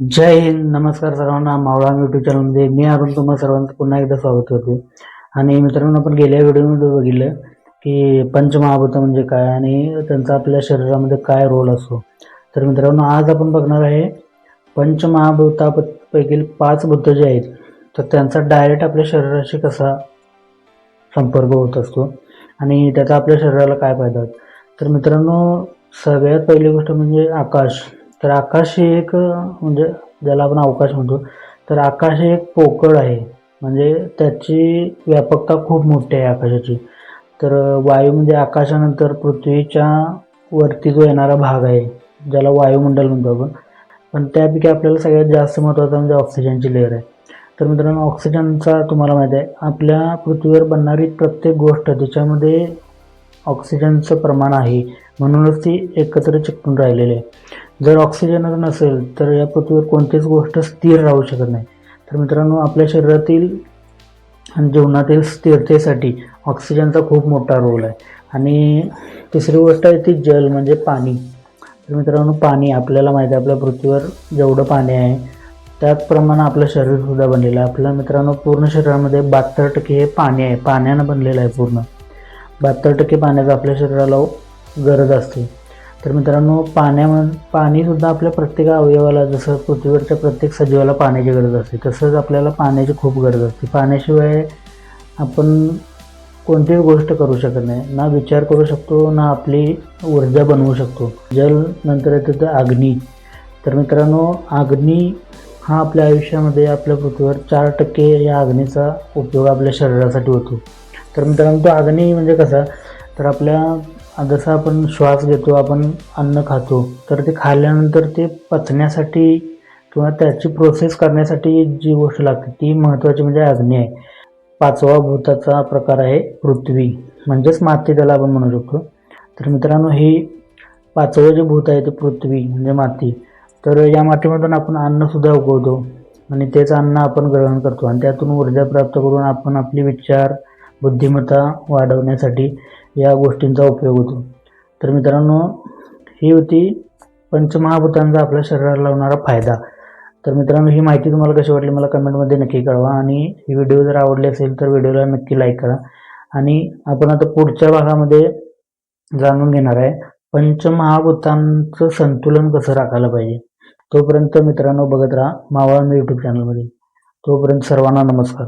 जय हिंद. नमस्कार सर्वांना. मावळा यूट्यूब चॅनलमध्ये मी अरुण तुम्हा सर्वांचं पुन्हा एकदा स्वागत करतो. आणि मित्रांनो, आपण गेल्या व्हिडिओमध्ये बघितलं की पंचमहाभूत म्हणजे काय आणि त्यांचा आपल्या शरीरामध्ये काय रोल असतो. तर मित्रांनो, आज आपण बघणार आहे पंचमहाभूतापैकी 5 भूत जे आहेत तर त्यांचा डायरेक्ट आपल्या शरीराशी कसा संपर्क होत असतो आणि त्याचा आपल्या शरीराला काय फायदा होतो. तर मित्रांनो, सगळ्यात पहिली गोष्ट म्हणजे आकाश. तर आकाश हे एक म्हणजे ज्याला आपण अवकाश म्हणतो, तर आकाश हे एक पोकळ आहे, म्हणजे त्याची व्यापकता खूप मोठी आहे आकाशाची. तर वायू म्हणजे आकाशानंतर पृथ्वीच्या वरती जो येणारा भाग आहे ज्याला वायुमंडल म्हणतो आपण, पण त्यापैकी आपल्याला सगळ्यात जास्त महत्त्वाचं म्हणजे ऑक्सिजनची लेअर आहे. तर मित्रांनो, ऑक्सिजनचा तुम्हाला माहिती आहे, आपल्या पृथ्वीवर बनणारी प्रत्येक गोष्ट त्याच्यामध्ये ऑक्सिजनचं प्रमाण आहे, म्हणूनच ती एकत्र चिकटून राहिलेली आहे. जर ऑक्सिजनच नसेल तर या पृथ्वीवर कोणतीच गोष्ट स्थिर राहू शकत नाही. तर मित्रांनो, आपल्या शरीरातील आणि जीवनातील स्थिरतेसाठी ऑक्सिजनचा खूप मोठा रोल आहे. आणि तिसरी गोष्ट आहे ती जल म्हणजे पाणी. तर मित्रांनो, पाणी आपल्याला माहिती आहे, आपल्या पृथ्वीवर जेवढं पाणी आहे त्याचप्रमाणे आपलं शरीरसुद्धा बनलेलं आहे. आपल्या मित्रांनो, पूर्ण शरीरामध्ये 72% हे पाणी आहे, पाण्यानं बनलेलं आहे. पूर्ण 72% पाण्याचं आपल्या शरीराला गरज असते. तर मित्रांनो, पाणीसुद्धा आपल्या प्रत्येक अवयवाला, जसं पृथ्वीवरच्या प्रत्येक सजीवाला पाण्याची गरज असते, तसंच आपल्याला पाण्याची खूप गरज असते. पाण्याशिवाय आपण कोणतीही गोष्ट करू शकत नाही, ना विचार करू शकतो, ना आपली ऊर्जा बनवू शकतो. जल नंतर येतं तर अग्नी. तर मित्रांनो, अग्नी हा आपल्या आयुष्यामध्ये आपल्या पृथ्वीवर 4% या अग्नीचा उपयोग आपल्या शरीरासाठी होतो. तर मित्रांनो, तो अग्नी म्हणजे कसा, तर आपल्या जसं आपण श्वास घेतो, आपण अन्न खातो, तर ते खाल्ल्यानंतर ते पचण्यासाठी किंवा त्याची प्रोसेस करण्यासाठी जी गोष्ट लागते ती महत्त्वाची म्हणजे अग्नी आहे. 5वा भूताचा प्रकार आहे पृथ्वी, म्हणजेच माती त्याला आपण म्हणू शकतो. तर मित्रांनो, ही 5वं जे भूत आहे ते पृथ्वी म्हणजे माती. तर या मातीमधून आपण अन्नसुद्धा उगवतो आणि तेच अन्न आपण ग्रहण करतो आणि त्यातून ऊर्जा प्राप्त करून आपण आपली विचार बुद्धिमत्ता वाढवण्यासाठी या गोष्टींचा उपयोग होतो. तर मित्रांनो, ही होती पंचमहाभूतांचा आपल्या शरीराला होणारा फायदा. तर मित्रांनो, ही माहिती तुम्हाला कशी वाटली मला कमेंटमध्ये नक्की कळवा. आणि ही व्हिडिओ जर आवडली असेल तर व्हिडिओला नक्की लाईक करा. आणि आपण आता पुढच्या भागामध्ये जाणून घेणार आहे पंचमहाभूतांचं संतुलन कसं राखायला पाहिजे. तोपर्यंत मित्रांनो, बघत राहा मावळा यूट्यूब चॅनलमध्ये. तोपर्यंत सर्वांना नमस्कार.